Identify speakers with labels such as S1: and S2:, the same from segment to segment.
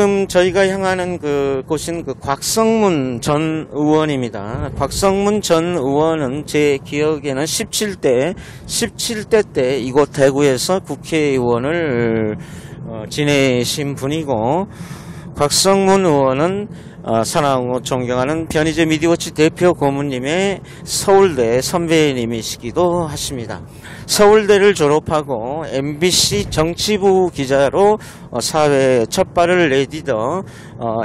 S1: 지금 저희가 향하는 곳은 곽성문 전 의원입니다. 곽성문 전 의원은 제 기억에는 17대 때 이곳 대구에서 국회의원을 지내신 분이고, 곽성문 의원은 사랑하고 존경하는 변희재 미디어워치 대표 고문님의 서울대 선배님이시기도 하십니다. 서울대를 졸업하고 MBC 정치부 기자로 사회 첫 발을 내디뎌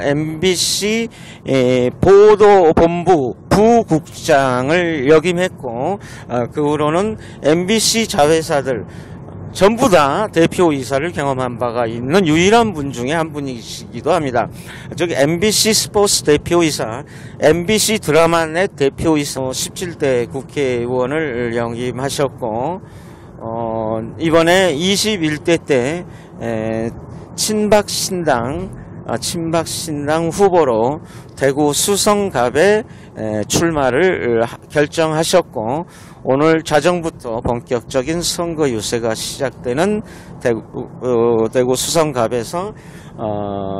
S1: MBC 보도본부 부국장을 역임했고, 그 후로는 MBC 자회사들 전부 다 대표이사를 경험한 바가 있는 유일한 분 중에 한 분이시기도 합니다. 저기 MBC 스포츠 대표이사, MBC 드라마넷 대표이사, 17대 국회의원을 역임하셨고, 이번에 21대 때 친박신당 후보로 대구 수성갑에 출마를 결정하셨고, 오늘 자정부터 본격적인 선거 유세가 시작되는 대구 수성갑에서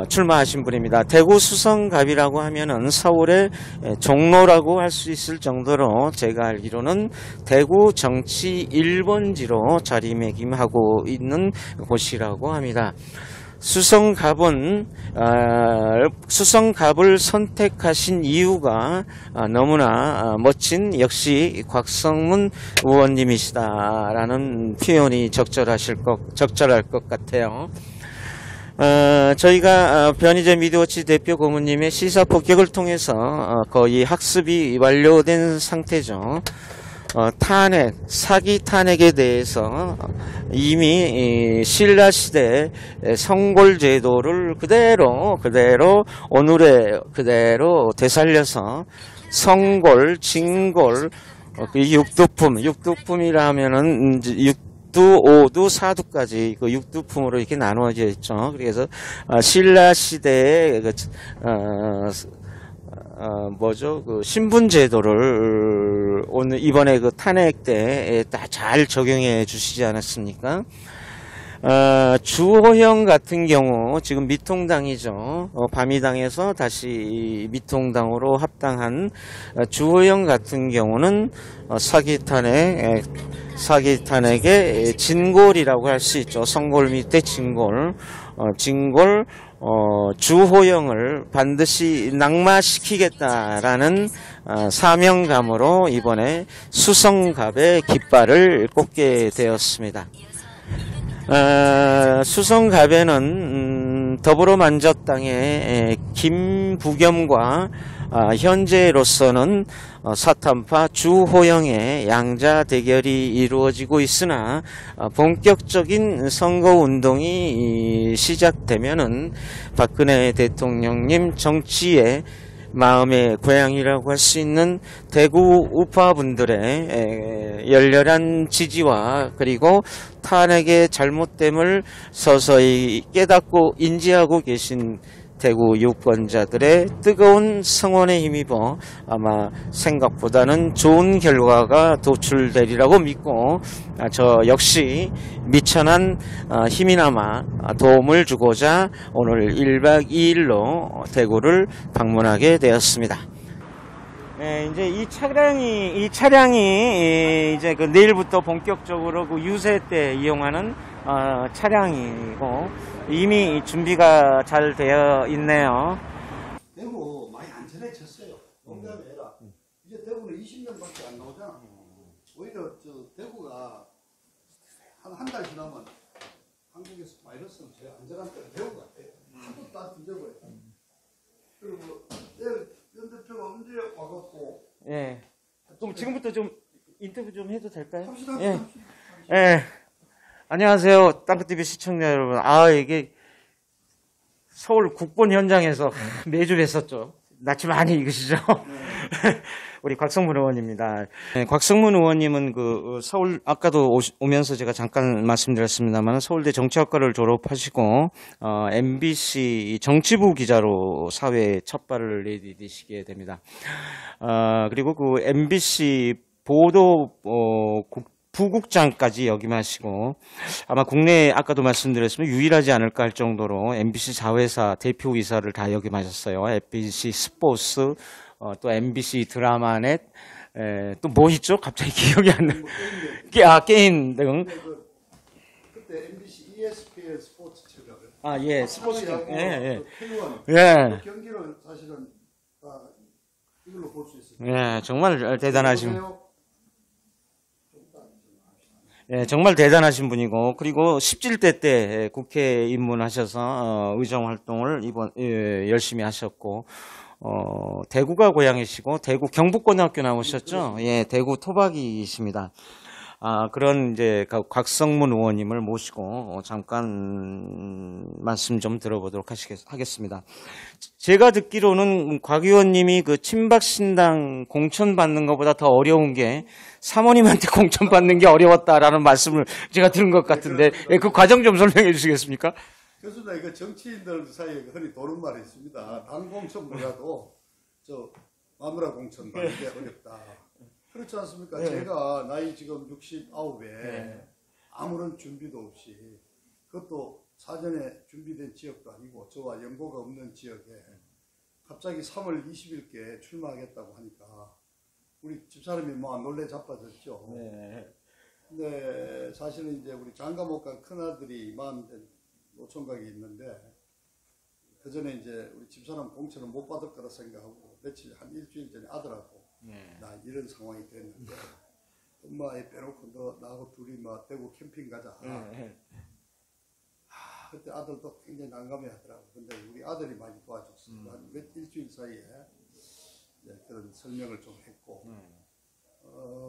S1: 출마하신 분입니다. 대구 수성갑이라고 하면은 서울의 종로라고 할 수 있을 정도로 제가 알기로는 대구 정치 1번지로 자리매김하고 있는 곳이라고 합니다. 수성갑을 선택하신 이유가 너무나 멋진, 역시 곽성문 의원님이시다라는 표현이 적절할 것 같아요. 저희가 변희재 미디어워치 대표 고문님의 시사 폭격을 통해서 거의 학습이 완료된 상태죠. 사기 탄핵에 대해서 이미 신라시대 성골제도를 그대로 오늘에 그대로 되살려서 성골, 진골, 육두품이라면은 두, 오두, 사두까지 육두품으로 이렇게 나누어져 있죠. 그래서 신라시대의 신분제도를 오늘 이번에 탄핵 때 잘 적용해 주시지 않았습니까? 주호영 같은 경우 지금 미통당이죠. 바미당에서 다시 미통당으로 합당한 주호영 같은 경우는 사기 탄핵의 진골이라고 할 수 있죠. 성골 밑에 진골, 주호영을 반드시 낙마시키겠다라는 사명감으로 이번에 수성갑의 깃발을 꽂게 되었습니다. 수성갑에는 더불어민주당의 김부겸과 현재로서는 사탄파 주호영의 양자 대결이 이루어지고 있으나, 본격적인 선거운동이 시작되면은 박근혜 대통령님 정치의 마음의 고향이라고 할 수 있는 대구 우파분들의 열렬한 지지와 그리고 탄핵의 잘못됨을 서서히 깨닫고 인지하고 계신 대구 유권자들의 뜨거운 성원에 힘입어 아마 생각보다는 좋은 결과가 도출되리라고 믿고, 저 역시 미천한 힘이나마 도움을 주고자 오늘 1박 2일로 대구를 방문하게 되었습니다. 네, 이제 이 차량이 이제 내일부터 본격적으로 유세 때 이용하는 차량이고, 이미 준비가 잘 되어 있네요.
S2: 대구 많이 안전해졌어요. 농담이 아니라 이제 대구는 20명밖에 안 나오잖아. 오히려 대구가 한 달 지나면 한국에서 바이러스는 제일 안전한 때가 대구 같아요. 하도 다 뒤져버려. 그리고 내일 연 대표가 언제 와갖고.
S1: 예. 그럼 지금부터 좀 인터뷰 좀 해도 될까요?
S2: 합시다.
S1: 예. 예. 안녕하세요, 땅끝TV 시청자 여러분. 이게 서울 국본 현장에서 매주 뵀었죠. 낯이 많이 익으시죠? 우리 곽성문 의원입니다. 네, 곽성문 의원님은 서울, 아까도 오면서 제가 잠깐 말씀드렸습니다만, 서울대 정치학과를 졸업하시고, MBC 정치부 기자로 사회에 첫 발을 내디디시게 됩니다. 그리고 MBC 부국장까지 역임하시고 아마 국내 아까도 말씀드렸지만 유일하지 않을까 할 정도로 MBC 자회사 대표이사를 다 역임하셨어요. MBC 스포츠, 또 MBC 드라마넷, 또 뭐 있죠? 갑자기 기억이 안 나요. 게임 등.
S2: 그때 MBC ESPN 스포츠 채널.
S1: 예, 스포츠. 예.
S2: 그 경기를 사실은 이걸로 볼 수 있습니다.
S1: 예, 정말 대단하신. 예, 정말 대단하신 분이고, 그리고 17대 때 국회에 입문하셔서 의정 활동을 열심히 하셨고, 대구가 고향이시고, 대구 경북고등학교 나오셨죠? 예, 대구 토박이이십니다. 그런 이제 곽성문 의원님을 모시고 잠깐 말씀 좀 들어보도록 하겠습니다. 제가 듣기로는 곽 의원님이 그 친박신당 공천 받는 것보다 더 어려운 게 사모님한테 공천 받는 게 어려웠다라는 말씀을 제가 들은 것 같은데, 그 과정 좀 설명해 주시겠습니까?
S2: 교수님, 이거 정치인들 사이에 흔히 도는 말이 있습니다. 당 공천보다도 마누라 공천 받는 게 어렵다. 그렇지 않습니까? 제가 나이 지금 69에 아무런 준비도 없이, 그것도 사전에 준비된 지역도 아니고 저와 연고가 없는 지역에 갑자기 3월 20일께 출마하겠다고 하니까 우리 집사람이 뭐 놀래 자빠졌죠. 근데 사실은 이제 우리 장가목간 큰아들이 40된 노총각이 있는데, 그 전에 이제 우리 집사람 공천을 못 받을 거라 생각하고 며칠 한 일주일 전에 아들하고 나 이런 상황이 됐는데 엄마 애 빼놓고 너 나하고 둘이 막 대구 캠핑 가자. 그때 아들도 굉장히 난감해 하더라고. 근데 우리 아들이 많이 도와줬어. 한 일주일 사이에 이제 그런 설명을 좀 했고,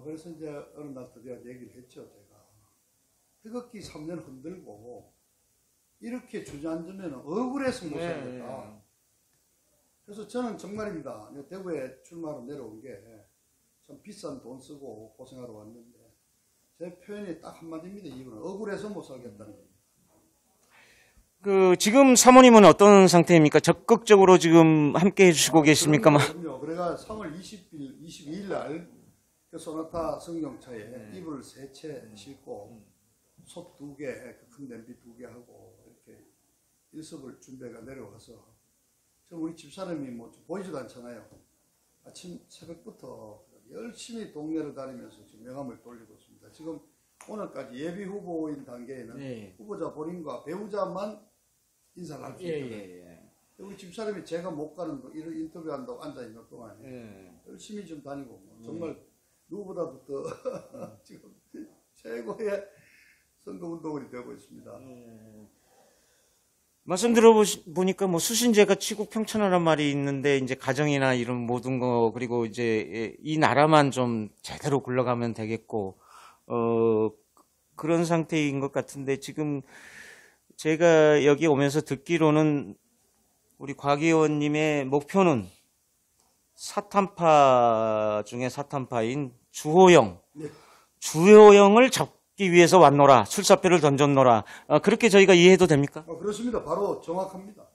S2: 그래서 이제 어느 날 드디어 얘기를 했죠. 제가 태극기 3년 흔들고 이렇게 주저앉으면 억울해서 못 살겠다. 그래서 저는 정말입니다. 대구에 출마로 내려온 게 참 비싼 돈 쓰고 고생하러 왔는데, 제 표현이 딱 한마디입니다. 이유는 억울해서 못 살겠다는 겁니다.
S1: 지금 사모님은 어떤 상태입니까? 적극적으로 지금 함께 해주시고 계십니까?
S2: 그럼요. 그래가 3월 22일 날 그 소나타 승용차에 이불 3채 싣고 솥 2개, 큰 냄비 2개 하고 이렇게 일섭을 준비해가 내려와서, 우리 집사람이 뭐 보이지도 않잖아요. 아침 새벽부터 열심히 동네를 다니면서 지금 명함을 돌리고 있습니다. 지금 오늘까지 예비 후보인 단계에는 후보자 본인과 배우자만 인사를 할 수 있거든요. 우리 집사람이 제가 못 가는 이런 인터뷰한다고 앉아있는 동안에 열심히 좀 다니고 정말 누구보다도 더 지금 최고의 선거운동이 되고 있습니다.
S1: 말씀 들어보니까 뭐 수신제가 치국 평천하란 말이 있는데, 이제 가정이나 이런 모든 거, 그리고 이제 이 나라만 좀 제대로 굴러가면 되겠고, 그런 상태인 것 같은데, 지금 제가 여기 오면서 듣기로는 우리 곽 의원님의 목표는 사탄파 중에 사탄파인 주호영을 잡기 위해서 왔노라, 출사표를 던졌노라, 그렇게 저희가 이해해도 됩니까?
S2: 그렇습니다. 바로 정확합니다.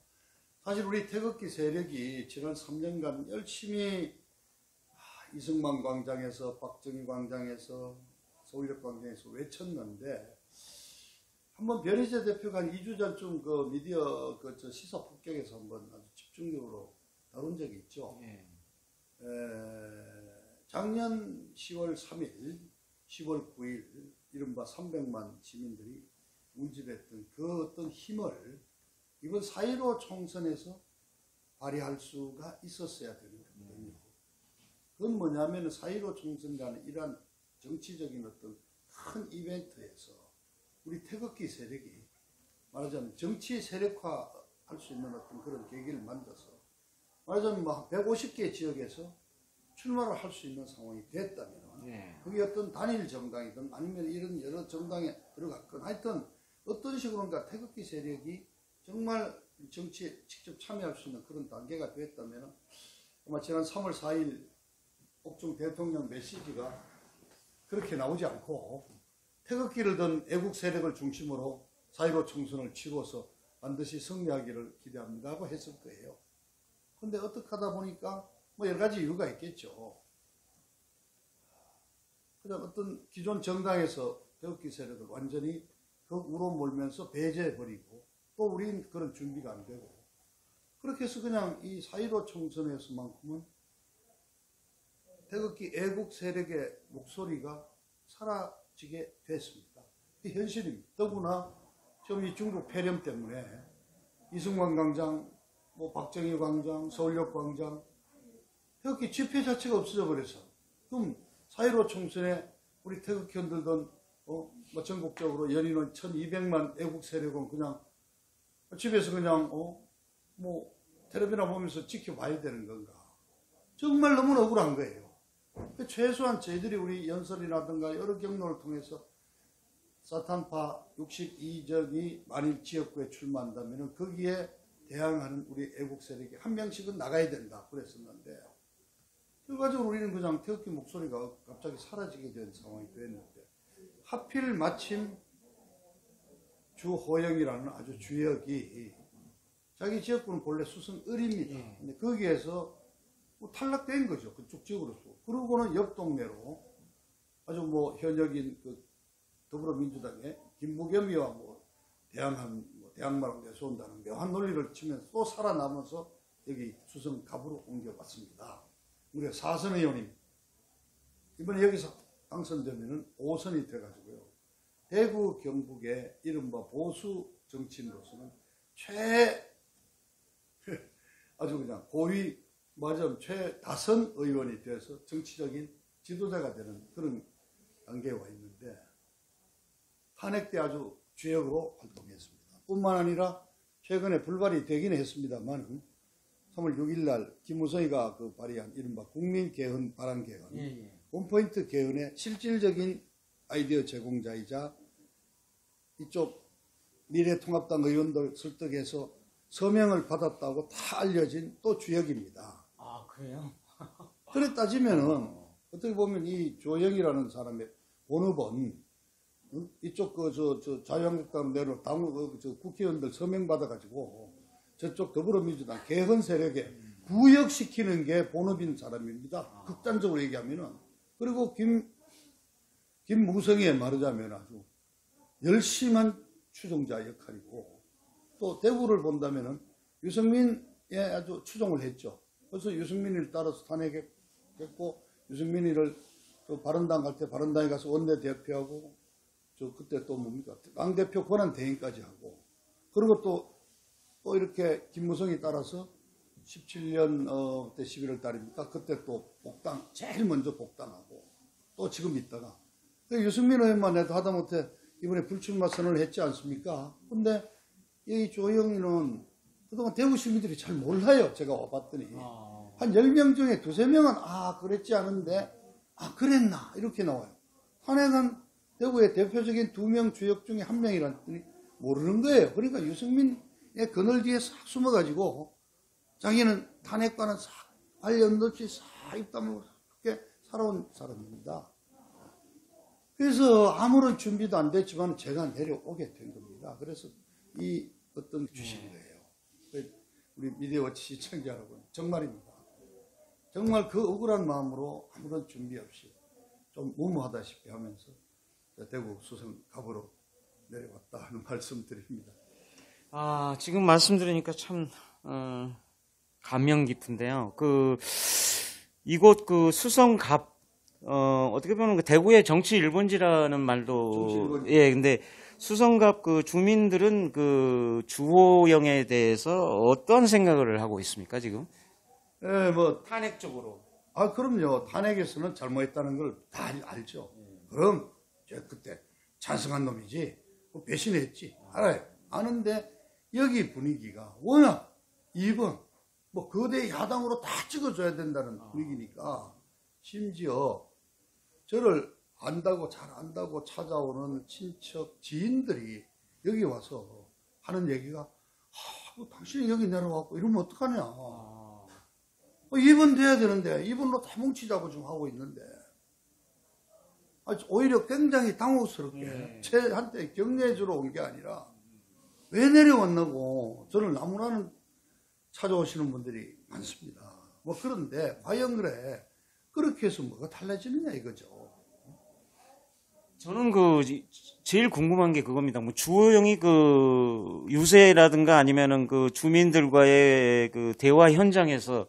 S2: 사실 우리 태극기 세력이 지난 3년간 열심히 이승만 광장에서, 박정희 광장에서, 서울역 광장에서 외쳤는데, 한번 변희재 대표가 한 2주 전쯤 그 미디어 저 시사 폭격에서 한번 아주 집중적으로 다룬 적이 있죠. 작년 10월 3일, 10월 9일 이른바 300만 시민들이 운집했던 그 어떤 힘을 이번 4.15 총선에서 발휘할 수가 있었어야 되는 거거든요. 그건 뭐냐면 4.15 총선과는 이러한 정치적인 어떤 큰 이벤트에서 우리 태극기 세력이 말하자면 정치 세력화할 수 있는 어떤 그런 계기를 만들어서, 말하자면 뭐 150개 지역에서 출마를 할 수 있는 상황이 됐다면, 그게 어떤 단일 정당이든 아니면 이런 여러 정당에 들어갔건 하여튼 어떤 식으로인가 태극기 세력이 정말 정치에 직접 참여할 수 있는 그런 단계가 됐다면, 아마 지난 3월 4일 옥중 대통령 메시지가 그렇게 나오지 않고 태극기를 든 애국 세력을 중심으로 4.15 총선을 치고서 반드시 승리하기를 기대합니다고 했을 거예요. 근데 어떻게 하다 보니까 뭐 여러 가지 이유가 있겠죠. 그냥 어떤 기존 정당에서 태극기 세력을 완전히 극우로 몰면서 배제해버리고 또 우린 그런 준비가 안 되고 그렇게 해서 그냥 이 4.15 총선에서만큼은 태극기 애국 세력의 목소리가 사라지게 됐습니다. 이 현실입니다. 더구나 지금 이 중국 폐렴 때문에 이승만 광장, 뭐 박정희 광장, 서울역 광장 태극기 집회 자체가 없어져 버려서 그럼 4.15 총선에 우리 태극기 흔들던 뭐 전국적으로 연인원 1200만 애국 세력은 그냥 집에서 그냥 뭐 텔레비나 보면서 지켜봐야 되는 건가. 정말 너무 억울한 거예요. 최소한 저희들이 우리 연설이라든가 여러 경로를 통해서 사탄파 62적이 만일 지역구에 출마한다면 거기에 대항하는 우리 애국 세력이 한 명씩은 나가야 된다 그랬었는데 결과적으로 우리는 그냥 태극기 목소리가 갑자기 사라지게 된 상황이 됐는데 하필 마침 주호영이라는 아주 주역이 자기 지역구는 본래 수성을입니다. 근데 거기에서 뭐 탈락된 거죠. 그쪽 지역으로서. 그러고는 옆 동네로 아주 뭐 현역인 그 더불어민주당의 김부겸이와 뭐 대항마로 내세운다는 묘한 논리를 치면서 또 살아남아서 여기 수성 갑으로 옮겨왔습니다. 우리가 4선 의원님 이번에 여기서 당선되면은 5선이 돼가지고요. 대구 경북의 이른바 보수 정치인으로서는 아주 그냥 고위 최다선 의원이 되어서 정치적인 지도자가 되는 그런 단계에 와 있는데 탄핵 때 아주 주역으로 활동했습니다. 뿐만 아니라 최근에 불발이 되긴 했습니다만 3월 6일 날 김무성이가 그 발의한 이른바 국민개헌 발안개헌 원포인트 개헌의 실질적인 아이디어 제공자이자 이쪽 미래통합당 의원들 설득해서 서명을 받았다고 다 알려진 또 주역입니다.
S1: 아, 그래요?
S2: 그래 따지면은 어떻게 보면 이 조영이라는 사람의 본업은 이쪽 자유한국당 내로 국회의원들 서명 받아가지고 저쪽 더불어민주당 개헌 세력에 부역시키는 게 본업인 사람입니다. 극단적으로 얘기하면은. 그리고 김무성에 말하자면 아주 열심한 추종자 역할이고 또 대구를 본다면은 유승민에 아주 추종을 했죠. 그래서 유승민을 따라서 탄핵했고 유승민이를 또 바른당 갈 때 바른당에 가서 원내대표하고 그때 또 뭡니까 당대표 권한대행까지 하고 그리고 또 이렇게 김무성이 따라서 17년 그때 11월 달입니까? 그때 또 복당 제일 먼저 복당하고 또 지금 있다가 유승민 의원만 해도 하다못해 이번에 불출마 선언을 했지 않습니까? 근데 이 조영이는 그동안 대구 시민들이 잘 몰라요. 제가 와봤더니 한 10명 중에 2~3명은 그랬지 않은데 그랬나 이렇게 나와요. 탄핵은 대구의 대표적인 2명 주역 중에 1명이라더니 모르는 거예요. 그러니까 유승민의 그늘 뒤에 싹 숨어가지고 자기는 탄핵과는 싹 관련 없이 싹 입담을 그렇게 살아온 사람입니다. 그래서 아무런 준비도 안 됐지만 제가 내려오게 된 겁니다. 그래서 이 어떤 주신 거예요. 우리 미디어워치 시청자 여러분 정말입니다. 정말 그 억울한 마음으로 아무런 준비 없이 좀 무모하다시피 하면서 대구 수성 갑으로 내려왔다 하는 말씀 드립니다.
S1: 지금 말씀 들으니까 참 감명 깊은데요. 이곳 수성갑 어떻게 보면 대구의 정치 일본지라는 말도 근데 수성갑 주민들은 주호영에 대해서 어떤 생각을 하고 있습니까 지금?
S2: 탄핵 쪽으로. 그럼요. 탄핵에서는 잘못했다는 걸 다 알죠. 그럼 그때 찬성한 놈이지 배신했지 알아요. 아는데 여기 분위기가 워낙 이번 거대 야당으로 다 찍어줘야 된다는 분위기니까 심지어 저를 잘 안다고 찾아오는 친척 지인들이 여기 와서 하는 얘기가 당신이 여기 내려왔고 이러면 어떡하냐. 입원돼야 되는데 입원로 다 뭉치자고 지금 하고 있는데 오히려 굉장히 당혹스럽게 한테 격려해주러 온 게 아니라 왜 내려왔냐고 저를 나무라는 찾아오시는 분들이 많습니다. 그런데 과연 그래 그렇게 해서 뭐가 달라지느냐 이거죠.
S1: 저는 제일 궁금한 게 그겁니다. 뭐 주호영이 유세라든가 아니면은 주민들과의 대화 현장에서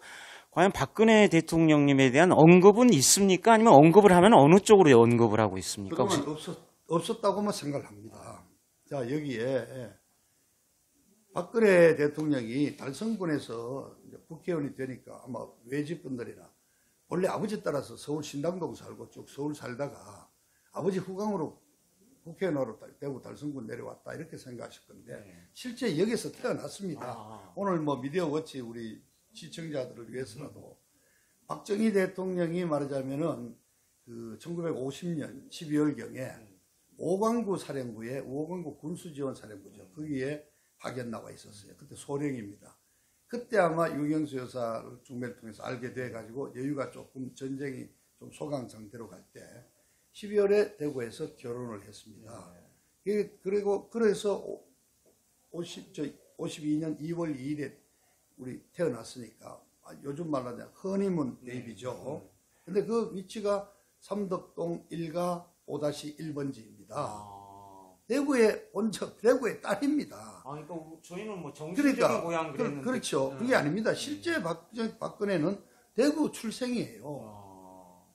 S1: 과연 박근혜 대통령님에 대한 언급은 있습니까? 아니면 언급을 하면 어느 쪽으로 언급을 하고 있습니까?
S2: 그동안 없었다고만 생각을 합니다. 자, 여기에 박근혜 대통령이 달성군에서 이제 국회의원이 되니까 아마 외지분들이나 원래 아버지 따라서 서울 신당동 살고 쭉 서울 살다가 아버지 후광으로 국회의원으로 대구 달성군 내려왔다 이렇게 생각하실 건데 실제 여기서 태어났습니다. 오늘 뭐 미디어워치 우리 시청자들을 위해서라도 박정희 대통령이 말하자면은 1950년 12월경에 오광구 사령부에 오광구 군수지원사령부죠. 거기에 파견 나와 있었어요. 그때 소령입니다. 그때 아마 유경수 여사를 중매를 통해서 알게 돼가지고 여유가 조금 전쟁이 좀 소강 상태로 갈 때 12월에 대구에서 결혼을 했습니다. 그리고 그래서 52년 2월 2일에 우리 태어났으니까 요즘 말로 하면 허니문 베이비죠. 근데 그 위치가 삼덕동 1가 5-1번지입니다. 대구의 본적, 대구의 딸입니다.
S1: 그러니까 저희는 뭐 정신적인 고향 그랬는데.
S2: 그렇죠. 그게 아닙니다. 실제 박근혜는 대구 출생이에요.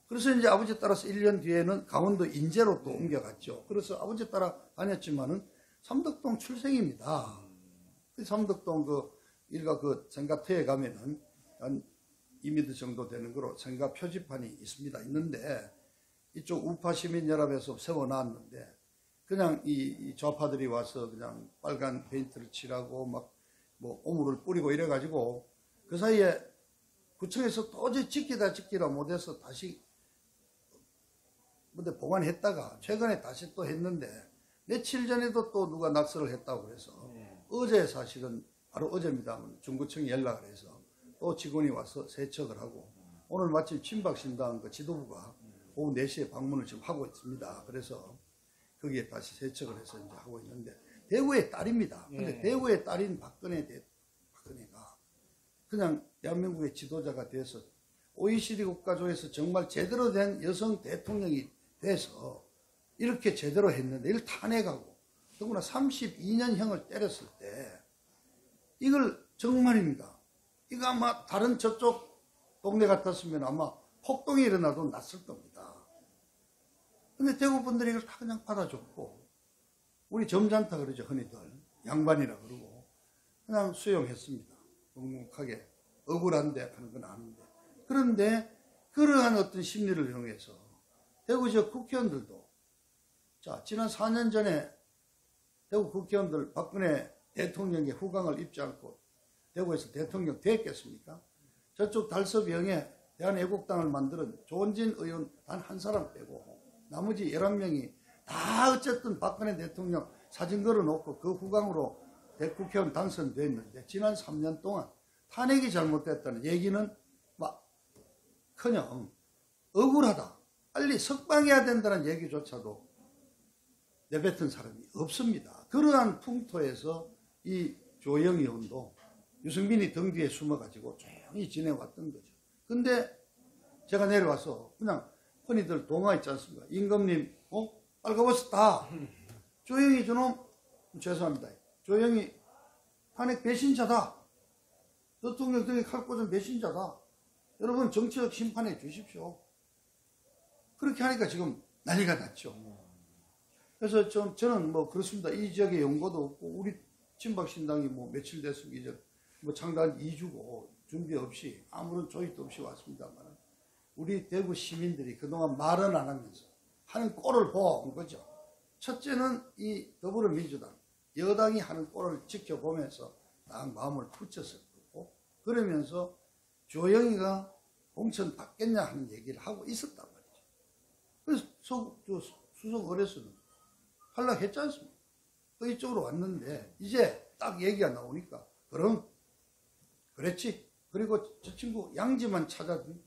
S2: 그래서 이제 아버지 따라서 1년 뒤에는 강원도 인제로 또 옮겨갔죠. 그래서 아버지 따라 다녔지만은 삼덕동 출생입니다. 그 삼덕동 일가 생가터에 가면은 한 2m 정도 되는 거로 생가 표지판이 있는데 이쪽 우파 시민연합에서 세워놨는데 그냥 이 좌파들이 와서 그냥 빨간 페인트를 칠하고 막 뭐 오물을 뿌리고 이래가지고 그 사이에 구청에서 도저히 지키라 못해서 다시 근데 보관했다가 최근에 다시 또 했는데 며칠 전에도 또 누가 낙서를 했다고 그래서 어제 사실은 바로 어제입니다. 중구청이 연락을 해서 또 직원이 와서 세척을 하고 오늘 마침 친박신당 지도부가 오후 4시에 방문을 지금 하고 있습니다. 그래서 거기에 다시 세척을 해서 이제 하고 있는데 대구의 딸입니다. 근데 대구의 딸인 박근혜가 그냥 대한민국의 지도자가 돼서 OECD 국가 중에서 정말 제대로 된 여성 대통령이 돼서 이렇게 제대로 했는데 이걸 탄핵하고 더구나 32년형을 때렸을 때 이걸 정말입니다. 이거 아마 다른 저쪽 동네 같았으면 아마 폭동이 일어나도 났을 겁니다. 근데 대구 분들이 이걸 다 그냥 받아줬고 우리 점잖다 그러죠. 흔히들 양반이라 그러고 그냥 수용했습니다. 묵묵하게 억울한데 하는 건 아는데 그런데 그러한 어떤 심리를 이용해서 대구 지역 국회의원들도 자 지난 4년 전에 대구 국회의원들 박근혜 대통령의 후광을 입지 않고 대구에서 대통령 됐겠습니까? 저쪽 달서병에 대한애국당을 만드는 조원진 의원 단 한 사람 빼고 나머지 11명이 다 어쨌든 박근혜 대통령 사진 걸어놓고 그 후광으로 국회의원 당선됐는데 지난 3년 동안 탄핵이 잘못됐다는 얘기는 막커녕 억울하다 빨리 석방해야 된다는 얘기조차도 내뱉은 사람이 없습니다. 그러한 풍토에서 이 조영 의원도 유승민이 등 뒤에 숨어가지고 조용히 지내왔던 거죠. 근데 제가 내려와서 그냥 흔히들 동화 있지 않습니까? 임금님 빨가벗었다. 조영이 저놈 죄송합니다. 조영이 탄핵 배신자다. 대통령 등에 칼 꽂은 배신자다. 여러분 정치적 심판해 주십시오. 그렇게 하니까 지금 난리가 났죠. 그래서 저는 뭐 그렇습니다. 이 지역에 연고도 없고 우리 친박신당이 뭐 며칠 됐습니까? 이제 뭐 창단 2주고 준비 없이 아무런 조직도 없이 왔습니다만 우리 대구 시민들이 그동안 말은 안 하면서 하는 꼴을 보아온 거죠. 첫째는 이 더불어민주당 여당이 하는 꼴을 지켜보면서 딱 마음을 붙였을 거고 그러면서 조영이가 공천 받겠냐 하는 얘기를 하고 있었단 말이죠. 그래서 수석 어뢰수는 탈락했지 않습니까? 또 이쪽으로 왔는데 이제 딱 얘기가 나오니까 그럼 그랬지. 그리고 저 친구 양지만 찾아든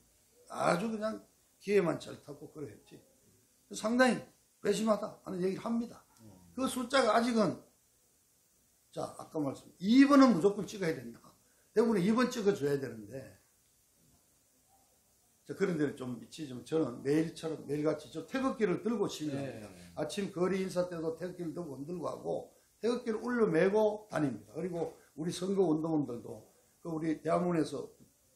S2: 아주 그냥 기회만 잘 타고 그랬지. 상당히 배심하다 하는 얘기를 합니다. 그 숫자가 아직은 자 아까 말씀 2번은 무조건 찍어야 된다. 대구는 2번 찍어줘야 되는데 그런 데는 좀 미치지만 저는 매일처럼 매일같이 저 태극기를 들고 시위합니다. 아침 거리 인사 때도 태극기를 들고 흔들고 하고 태극기를 올려매고 다닙니다. 그리고 우리 선거 운동원들도 그 우리 대학문에서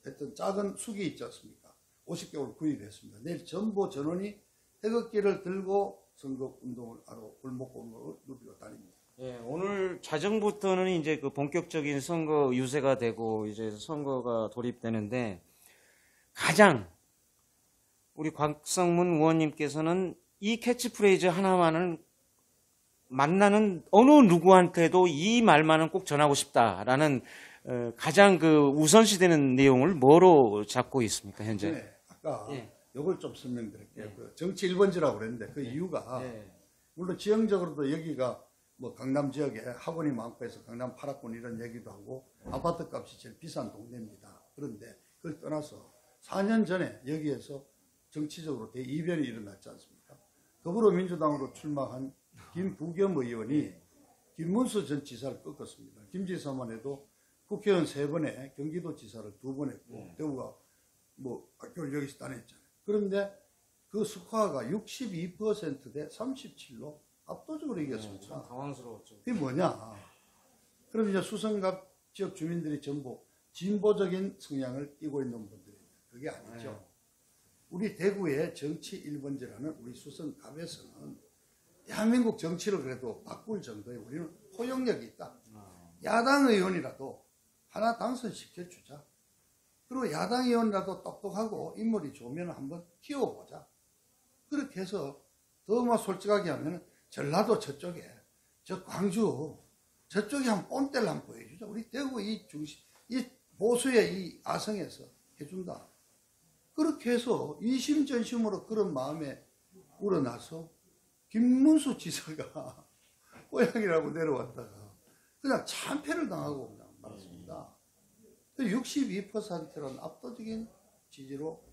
S2: 했던 작은 숙이 있지 않습니까? 50개월 구입했습니다. 내일 전부 전원이 태극기를 들고 선거 운동을 하러 골목골목을 누비러 다닙니다.
S1: 예, 오늘 자정부터는 이제 그 본격적인 선거 유세가 되고 이제 선거가 돌입되는데 가장 우리 곽성문 의원님께서는 이 캐치프레이즈 하나만은 만나는 어느 누구한테도 이 말만은 꼭 전하고 싶다라는 가장 그 우선시되는 내용을 뭐로 잡고 있습니까 현재?
S2: 네, 아까
S1: 예.
S2: 이걸 좀 설명드릴게요. 그 정치 1번지라고 그랬는데 그 이유가 물론 지형적으로도 여기가 뭐 강남 지역에 학원이 많고 해서 강남 8학군 이런 얘기도 하고 아파트 값이 제일 비싼 동네입니다. 그런데 그걸 떠나서 4년 전에 여기에서 정치적으로 대이변이 일어났지 않습니까? 더불어민주당으로 출마한 김부겸 의원이 김문수 전 지사를 꺾었습니다. 김 지사만 해도 국회의원 3번에 경기도지사를 2번 했고 대구가 뭐 학교를 여기서 다녔잖아요. 그런데 그 스코어가 62%대 37로 압도적으로 이겼습니다.
S1: 참 당황스러웠죠.
S2: 그게 뭐냐? 그럼 이제 수성갑 지역 주민들이 전부 진보적인 성향을 띠고 있는 분들입니다. 그게 아니죠. 우리 대구의 정치 1번지라는 우리 수성갑에서는 대한민국 정치를 그래도 바꿀 정도의 우리는 포용력이 있다. 야당 의원이라도 하나 당선시켜주자. 그리고 야당 의원이라도 똑똑하고 인물이 좋으면 한번 키워보자. 그렇게 해서 더 뭐 솔직하게 하면 전라도 저쪽에 저 광주 저쪽에 한 본때를 한번 보여주자. 우리 대구 이 중심 이 보수의 이 아성에서 해준다. 그렇게 해서 이심전심으로 그런 마음에 우러나서 김문수 지사가 고향이라고 내려왔다가 그냥 참패를 당하고 그냥 말았습니다. 62%라는 압도적인 지지로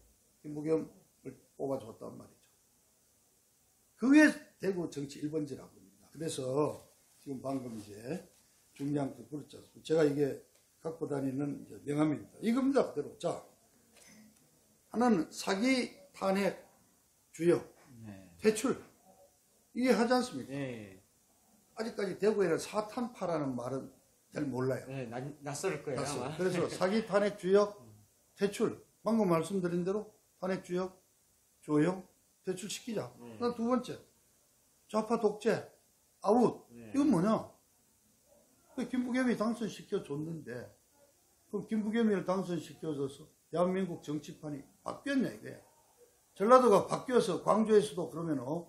S2: 김부겸을 뽑아줬단 말이죠. 그게 대구 정치 1번지라고 합니다. 그래서 지금 방금 이제 중량 그 그렇지 않습니까? 제가 이게 갖고 다니는 이제 명함입니다. 이겁니다. 그대로. 자, 하나는 사기, 탄핵, 주역, 퇴출. 이게 하지 않습니까? 아직까지 대구에는 사탄파라는 말은 잘 몰라요.
S1: 네, 낯설 거예요. 아마.
S2: 그래서 사기, 탄핵, 주역, 퇴출. 방금 말씀드린 대로 탄핵, 주역, 조영, 퇴출시키자. 그다음 두 번째, 좌파 독재, 아웃. 이건 뭐냐? 김부겸이 당선시켜줬는데 그럼 김부겸이를 당선시켜줘서 대한민국 정치판이 바뀌었냐 이거야. 전라도가 바뀌어서 광주에서도 그러면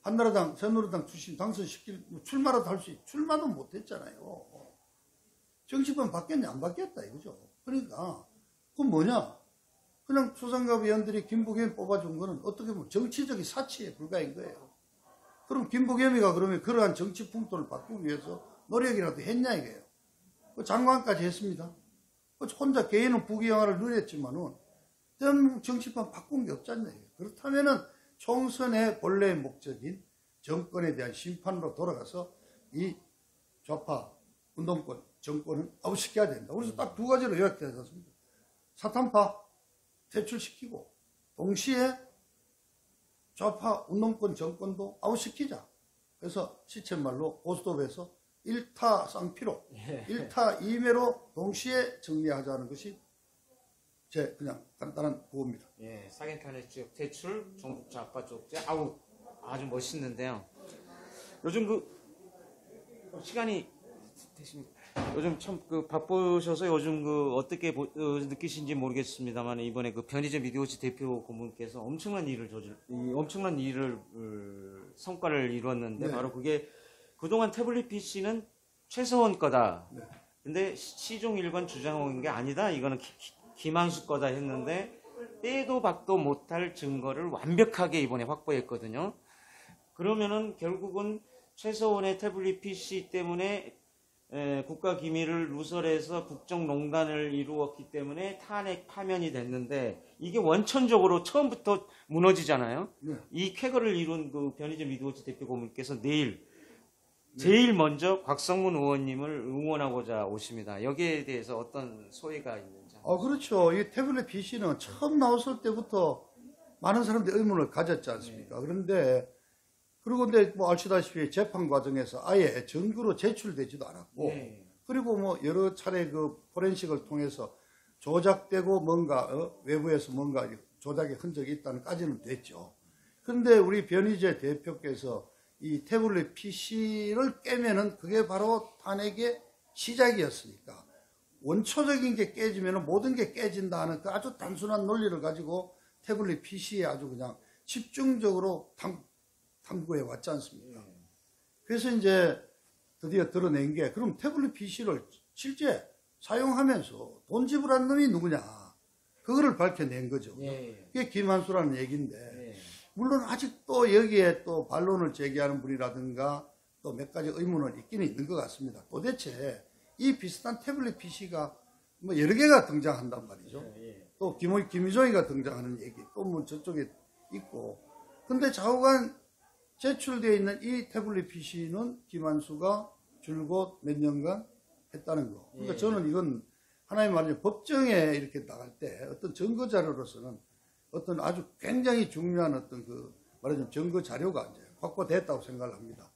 S2: 한나라당, 새누리당 출신 당선시킬 출마라도 할 수 있. 출마도 못했잖아요. 정치판 바뀌었냐 안 바뀌었다 이거죠. 그러니까 그건 뭐냐? 그냥 수상갑 의원들이 김부겸 뽑아준 거는 어떻게 보면 정치적인 사치에 불과한 거예요. 그럼 김부겸이가 그러면 그러한 정치 풍토를 바꾸기 위해서 노력이라도 했냐 이거예요. 그 장관까지 했습니다. 혼자 개인은 부귀영화를 누렸지만은 대한민국 정치판 바꾼 게 없지 않냐 이거예요. 그렇다면은 총선의 본래의 목적인 정권에 대한 심판으로 돌아가서 이 좌파 운동권 정권은 아웃시켜야 된다. 그래서 딱 두 가지로 요약되지 않습니까? 사탄파 퇴출시키고 동시에 좌파 운동권 정권도 아웃시키자. 그래서 시쳇말로 고스톱에서 1타 쌍피로 1타 2매로 동시에 정리하자는 것이 제 그냥 간단한 구호입니다.
S1: 예, 사기탄핵 지역 퇴출, 종북 좌파 쪽제 아우 아주 멋있는데요. 요즘 그 시간이 되십니까? 요즘 참 그 바쁘셔서 요즘 그 어떻게 느끼신지 모르겠습니다만 이번에 그 변희재 미디어치 대표 고문께서 엄청난 일을 성과를 이뤘는데
S2: 네.
S1: 바로 그게 그동안 태블릿 PC는 최서원 거다.
S2: 네.
S1: 근데 시종 일관 주장한 게 아니다. 이거는 김한수 거다 했는데 빼도 박도 못할 증거를 완벽하게 이번에 확보했거든요. 그러면은 결국은 최서원의 태블릿 PC 때문에 국가 기밀을 누설해서 국정농단을 이루었기 때문에 탄핵 파면이 됐는데 이게 원천적으로 처음부터 무너지잖아요.
S2: 네.
S1: 이 쾌거를 이룬 그 변희재 미디어치 대표 고문께서 내일 제일 먼저 곽성문 의원님을 응원하고자 오십니다. 여기에 대해서 어떤 소회가 있는지.
S2: 그렇죠. 이 태블릿 PC는 처음 나왔을 때부터 많은 사람들이 의문을 가졌지 않습니까? 그런데 근데 뭐 아시다시피 재판 과정에서 아예 증거로 제출되지도 않았고, 그리고 뭐 여러 차례 그 포렌식을 통해서 조작되고 뭔가 외부에서 뭔가 조작의 흔적이 있다는까지는 됐죠. 그런데 우리 변희재 대표께서 이 태블릿 PC를 깨면은 그게 바로 탄핵의 시작이었으니까 원초적인 게 깨지면 모든 게 깨진다 하는 그 아주 단순한 논리를 가지고 태블릿 PC에 아주 그냥 집중적으로 탐구해 왔지 않습니까? 그래서 이제 드디어 드러낸 게 그럼 태블릿 PC를 실제 사용하면서 돈 지불한 놈이 누구냐? 그거를 밝혀낸 거죠. 그게 김한수라는 얘기인데 물론 아직도 여기에 또 반론을 제기하는 분이라든가 또 몇 가지 의문은 있기는 있는 것 같습니다. 도대체 이 비슷한 태블릿 PC가 뭐 여러 개가 등장한단 말이죠. 또 김희종이가 등장하는 얘기, 또 뭐 저쪽에 있고. 근데 좌우간 제출되어 있는 이 태블릿 PC는 김한수가 줄곧 몇 년간 했다는 거. 그러니까 저는 이건 하나의 말이죠. 법정에 이렇게 나갈 때 어떤 증거 자료로서는 어떤 아주 굉장히 중요한 어떤 말하자면 증거 자료가 이제 확보됐다고 생각을 합니다.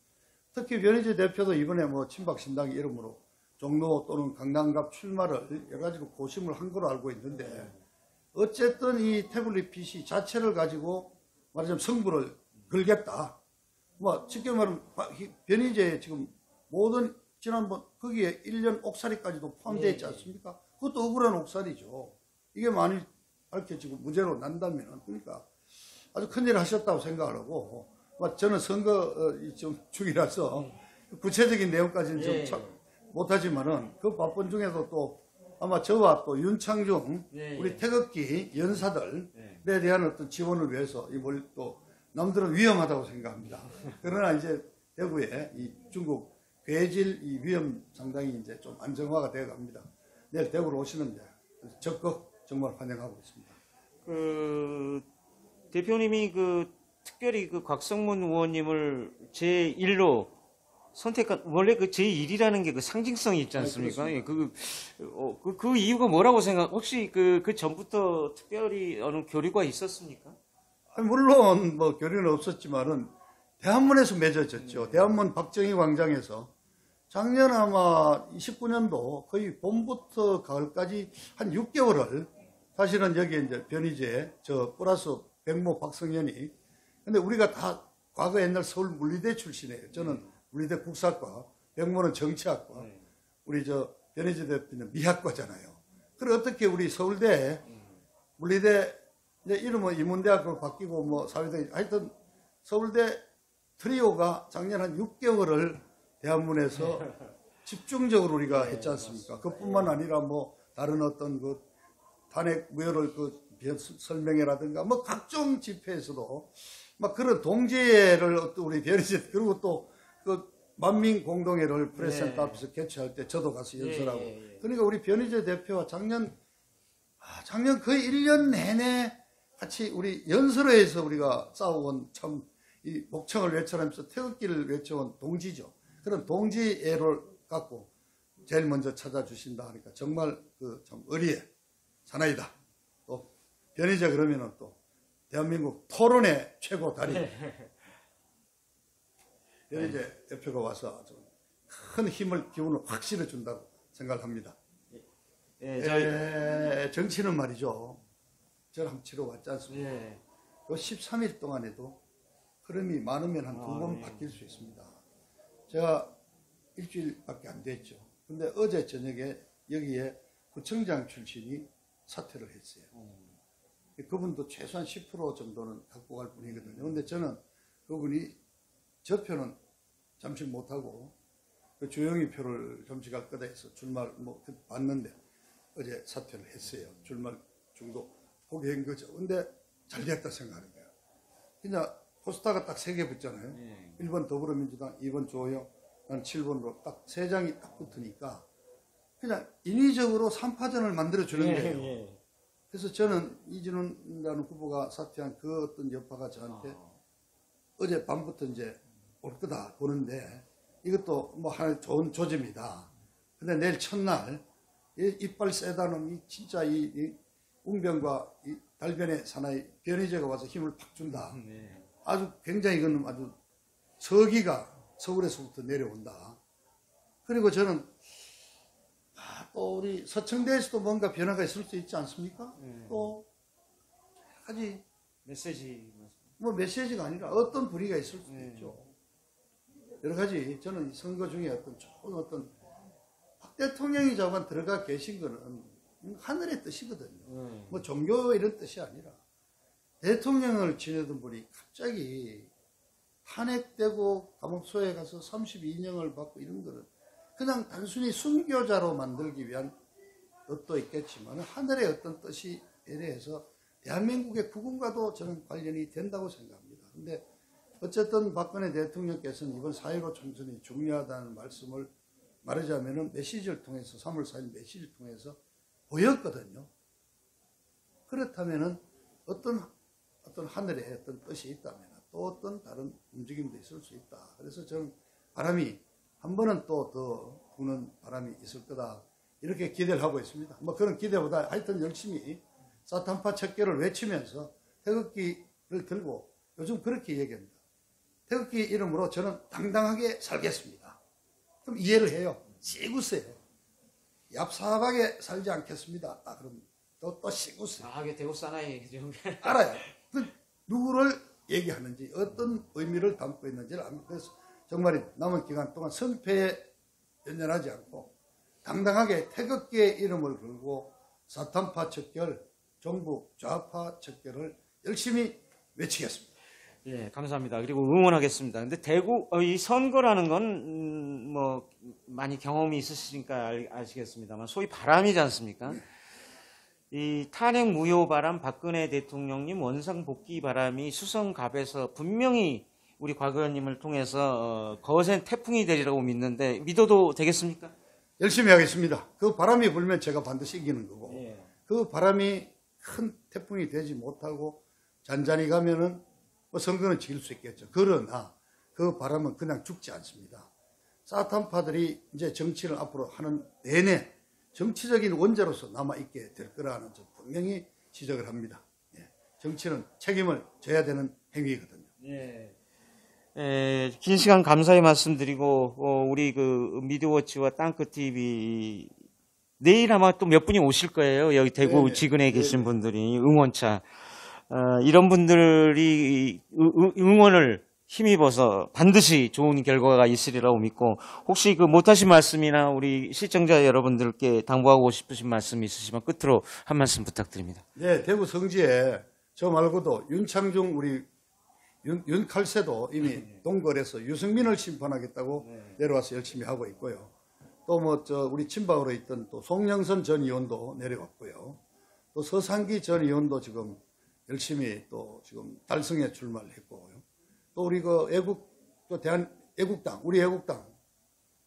S2: 특히 변희재 대표도 이번에 뭐 친박신당 이름으로 종로 또는 강남갑 출마를 여러 가지로 고심을 한 걸로 알고 있는데 어쨌든 이 태블릿 PC 자체를 가지고 말하자면 승부를 걸겠다. 뭐 쉽게 말하면 변희재 지금 모든 지난번 거기에 1년 옥살이까지도 포함되어 있지 않습니까? 그것도 억울한 옥살이죠. 이게 만일 밝혀지고 무죄로 난다면 그러니까 아주 큰일을 하셨다고 생각을 하고 저는 선거 좀 중이라서 구체적인 내용까지는 좀 못하지만은 그 바쁜 중에도 또 아마 저와 또 윤창중 우리 태극기 연사들에 대한 어떤 지원을 위해서 이걸 또 남들은 위험하다고 생각합니다. 그러나 이제 대구에 이 중국 괴질 이 위험 상당히 이제 좀 안정화가 되어 갑니다. 내일 대구로 오시는데 적극 정말 환영하고 있습니다.
S1: 대표님이 특별히 곽성문 의원님을 제1로 선택한, 원래 제1이라는 게 상징성이 있지 않습니까? 그 이유가 뭐라고 혹시 그 전부터 특별히 어느 교류가 있었습니까?
S2: 물론 뭐 교류는 없었지만은 대한문에서 맺어졌죠. 대한문 박정희 광장에서 작년 아마 29년도 거의 봄부터 가을까지 한 6개월을 사실은 여기에 이제 변희재, 플러스 백모 박성현이 근데 우리가 다 과거 옛날 서울 물리대 출신이에요. 저는 물리대 국사과, 백모는 정치학과, 우리 변희재 대표는 미학과잖아요. 그래 어떻게 우리 서울대 물리대 이제 이름은 인문대학교로 바뀌고 뭐 사회대 하여튼 서울대 트리오가 작년 한 6개월을 대한문에서 집중적으로 우리가 했지 않습니까? 그뿐만 아니라 뭐 다른 어떤 탄핵 무효를 설명회라든가 뭐 각종 집회에서도 막 그런 동지회를 우리 변희재 그리고 또 만민 공동회를 프레스센터 앞에서 개최할 때 저도 가서 연설하고 그러니까 우리 변희재 대표와 작년 거의 1년 내내 같이 우리 연설회에서 우리가 싸워온 참 이 목청을 외쳐가면서 태극기를 외쳐온 동지죠. 그런 동지애를 갖고 제일 먼저 찾아주신다 하니까 정말 참 의리의 사나이다. 또 변희재 그러면은 또 대한민국 토론의 최고 달인 변희재 대표가 와서 아주 큰 힘을 기운을 확 실어준다고 생각합니다. 정치는 말이죠. 저를 한번 치러 왔지 않습니까? 그 13일 동안에도 흐름이 많으면 한 2번 바뀔 수 있습니다. 제가 일주일밖에 안 됐죠. 근데 어제 저녁에 여기에 구청장 출신이 사퇴를 했어요. 그분도 최소한 10% 정도는 갖고 갈 분이거든요. 근데 저는 그분이 저 표는 잠시 못하고 조영희 표를 잠시 갈 거다 해서 출마를 봤는데 어제 사퇴를 했어요. 출마 중도 포기한 거죠. 근데 잘 됐다 생각하는 거예요. 그냥 포스터가 딱 3개 붙잖아요. 1번 더불어민주당, 2번 조영, 난 7번으로 딱 3장이 딱 붙으니까 그냥 인위적으로 3파전을 만들어주는 거예요. 그래서 저는 이진훈이라는 후보가 사퇴한 그 어떤 여파가 저한테 어제 밤부터 이제 올 거다 보는데 이것도 뭐 하나 좋은 조짐이다. 근데 내일 첫날 이빨 세다 놈이 진짜 이 웅변과 이 달변의 사나이 변희재가 와서 힘을 팍 준다. 아주 굉장히 이거는 아주 서기가 서울에서부터 내려온다. 그리고 저는 또 우리 서청대에서도 뭔가 변화가 있을 수 있지 않습니까? 또 아직
S1: 메시지.
S2: 뭐 메시지가 아니라 어떤 불의가 있을 수도 있죠. 여러 가지 저는 선거 중에 어떤 좋은 어떤 박 대통령이 자관 들어가 계신 거는 하늘의 뜻이거든요. 뭐 종교 이런 뜻이 아니라 대통령을 지내던 분이 갑자기 탄핵되고 감옥소에 가서 32년을 받고 이런 거는 그냥 단순히 순교자로 만들기 위한 뜻도 있겠지만 하늘의 어떤 뜻이 대해서 대한민국의 국군과도 저는 관련이 된다고 생각합니다. 근데 어쨌든 박근혜 대통령께서는 이번 4.15 총선이 중요하다는 말씀을 말하자면은 메시지를 통해서 3월 4일 메시지를 통해서 보였거든요. 그렇다면은 어떤 하늘에 어떤 뜻이 있다면 또 어떤 다른 움직임도 있을 수 있다. 그래서 저는 바람이 한 번은 또 더 부는 바람이 있을 거다. 이렇게 기대를 하고 있습니다. 뭐 그런 기대보다 하여튼 열심히 사탄파 척결을 외치면서 태극기를 들고 요즘 그렇게 얘기합니다. 태극기 이름으로 저는 당당하게 살겠습니다. 그럼 이해를 해요. 시구세요. 얍삽하게 살지 않겠습니다. 그럼 또 시구세요.
S1: 이게 대구 사나이 좀
S2: 알아요. 누구를 얘기하는지 어떤 의미를 담고 있는지를 압니다. 그래서 정말 남은 기간 동안 성패에 연연하지 않고 당당하게 태극기의 이름을 걸고 사탄파 척결, 종북 좌파 척결을 열심히 외치겠습니다.
S1: 예, 감사합니다. 그리고 응원하겠습니다. 근데 대구 이 선거라는 건 뭐 많이 경험이 있으시니까 아시겠습니다만 소위 바람이지 않습니까? 이 탄핵 무효 바람, 박근혜 대통령님 원상 복귀 바람이 수성갑에서 분명히 우리 곽 의원님을 통해서 거센 태풍이 되리라고 믿는데 믿어도 되겠습니까?
S2: 열심히 하겠습니다. 그 바람이 불면 제가 반드시 이기는 거고
S1: 예.
S2: 그 바람이 큰 태풍이 되지 못하고 잔잔히 가면은 뭐 선거는 지길 수 있겠죠. 그러나 그 바람은 그냥 죽지 않습니다. 사탄파들이 이제 정치를 앞으로 하는 내내 정치적인 원자로서 남아있게 될 거라는 점 분명히 지적을 합니다. 예. 정치는 책임을 져야 되는 행위거든요.
S1: 예. 긴 시간 감사의 말씀드리고 우리 그 미디어워치와 땅끝TV 내일 아마 또 몇 분이 오실 거예요. 여기 대구
S2: 네네.
S1: 지근에 계신
S2: 네네.
S1: 분들이 응원차 이런 분들이 응원을 힘입어서 반드시 좋은 결과가 있으리라고 믿고 혹시 그 못하신 말씀이나 우리 시청자 여러분들께 당부하고 싶으신 말씀 있으시면 끝으로 한 말씀 부탁드립니다.
S2: 네, 대구 성지에 저 말고도 윤창중 우리 윤칼세도 이미 동거래서 유승민을 심판하겠다고 내려와서 열심히 하고 있고요. 또 뭐 우리 친박으로 있던 또 송영선 전 의원도 내려왔고요. 또 서상기 전 의원도 지금 열심히 또 지금 달성에 출마를 했고요. 또 우리 그 또 애국당, 우리 애국당,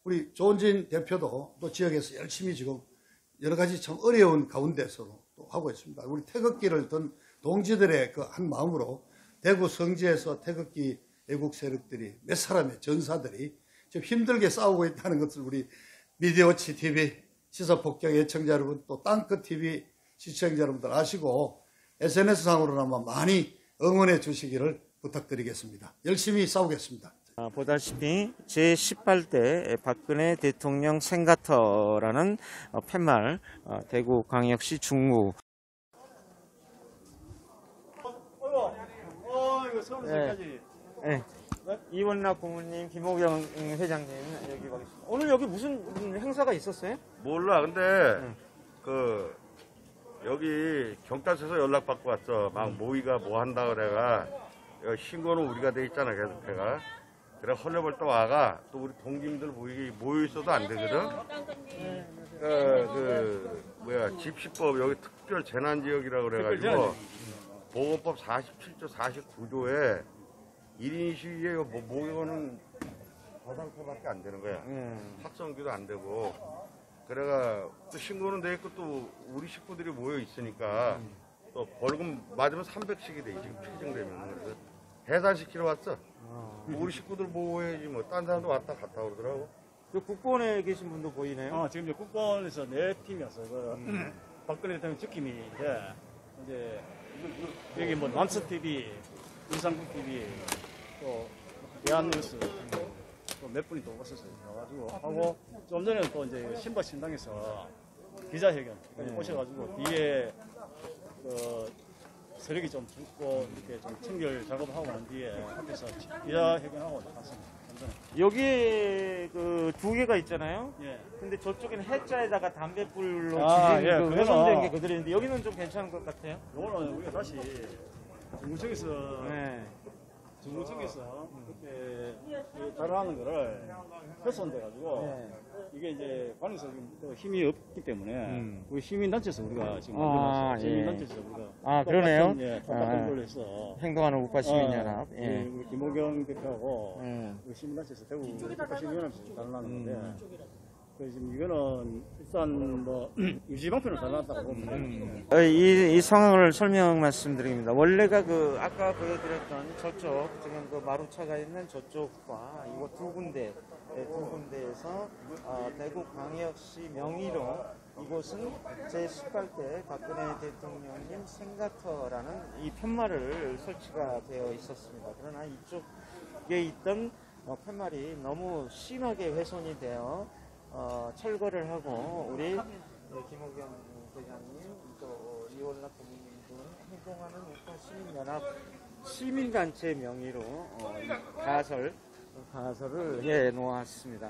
S2: 우리 조은진 대표도 또 지역에서 열심히 지금 여러 가지 참 어려운 가운데서 또 하고 있습니다. 우리 태극기를 든 동지들의 그 한 마음으로 대구 성지에서 태극기 애국 세력들이 몇 사람의 전사들이 좀 힘들게 싸우고 있다는 것을 우리 미디어워치 TV 시사폭격 애청자 여러분 또 땅끝TV 시청자 여러분들 아시고 SNS상으로나마 많이 응원해 주시기를 부탁드리겠습니다. 열심히 싸우겠습니다.
S1: 보다시피 제18대 박근혜 대통령 생가터라는 팻말 대구광역시 중구
S2: 이거 서울까지.
S1: 네. 이원락 고문님, 김호경 회장님 여기 와 계십니다. 오늘 여기 무슨 행사가 있었어요?
S3: 몰라. 근데 그 여기 경찰서에서 연락 받고 왔어. 막 모의가 뭐 한다 그래가 여기 신고는 우리가 돼 있잖아. 계속 내가 그래 헐레벌떡 와가 또 우리 동지들 모여 있어도 안 되거든. 집시법 여기 특별 재난 지역이라 그래가지고 보건법 47조 49조에 1인 시위에 모여는 과상태밖에 안 되는 거야. 확성기도 안 되고. 그래가 또 신고는 돼 있고 또 우리 식구들이 모여 있으니까 또 벌금 맞으면 300씩이 돼 지금 추징되면. 그래서 해산시키러 왔어. 우리 식구들 보호해야지 뭐. 딴 사람도 왔다 갔다 오더라고.
S1: 저 국본에 계신 분도 보이네요.
S4: 지금 이제 국본에서 네 팀이었어요. 박근혜 대통령 지킴이인데 이제 여기 뭐 남스 TV, 인상국 TV, 또 대한뉴스 또 몇 분이 또 오셨어요. 와가지고 하고 좀 전에 또 이제 신박 신당에서 기자회견까지 오셔가지고 뒤에 그 세력이 좀 죽고 이렇게 좀 청결 작업하고 난 뒤에 앞에서 기자회견하고 나갔습니다.
S1: 여기에 그 두 개가 있잖아요.
S4: 예.
S1: 근데 저쪽에는 해자에다가 담뱃불로
S4: 아,
S1: 지진
S4: 예,
S1: 그
S4: 그거는-
S1: 훼손된 게 그대로 있는데 여기는 좀 괜찮은 것 같아요.
S4: 요거는 우리가 다시 중구청에서
S1: 네.
S4: 중구청에서 그때 자료하는 거를 훼손돼가지고
S1: 네.
S4: 이게 이제 관에서 지금 또 힘이 없기 때문에 우리 시민단체에서 우리가 지금
S1: 아,
S4: 만들어놨어요.
S1: 예.
S4: 시민단체에서 우리가
S1: 아, 그러네요.
S4: 똑같은 걸로 해서
S1: 행동하는 우파시민연합. 예.
S4: 우리 김호경 대표하고
S1: 예.
S4: 우리 시민단체에서 대구 우파시민연합에서 달라놨는데 그래서 지금 이거는 일단 뭐 유지방편을 달라놨다고 보면
S1: 이 상황을 설명 말씀드립니다. 원래가 그 아까 보여드렸던 저쪽 지금 그 마루차가 있는 저쪽과 이거 두 군데에서 대구광역시 명의로 이곳은 제18대 박근혜 대통령님 생가터라는 이 편말을 설치가 되어 있었습니다. 그러나 이쪽에 있던 편말이 너무 심하게 훼손이 되어 철거를 하고 우리 김호경 회장님 또 이월락 고객님 등 행동하는 우파시민연합 시민단체 명의로 가설을 해 놓았습니다.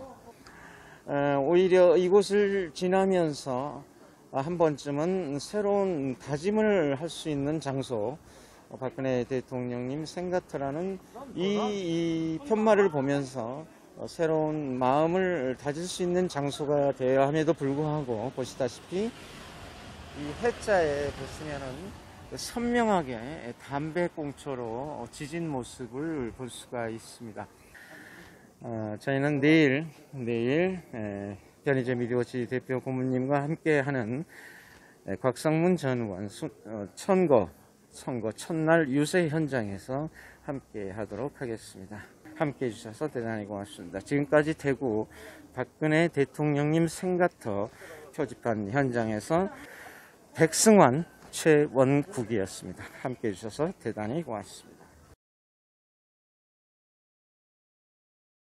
S1: 오히려 이곳을 지나면서 한 번쯤은 새로운 다짐을 할 수 있는 장소, 박근혜 대통령님 생가터라는 이 편말을 보면서 새로운 마음을 다질 수 있는 장소가 되어야 함에도 불구하고 보시다시피 이 해자에 보시면은 선명하게 담배꽁초로 지진 모습을 볼 수가 있습니다. 저희는 내일 변희재 미디어워치 대표 고문님과 함께하는 곽상문 전 의원 선거 첫날 유세 현장에서 함께하도록 하겠습니다. 함께해 주셔서 대단히 고맙습니다. 지금까지 대구 박근혜 대통령님 생가터 표지판 현장에서 백승환 최원국이었습니다. 함께해 주셔서 대단히 고맙습니다.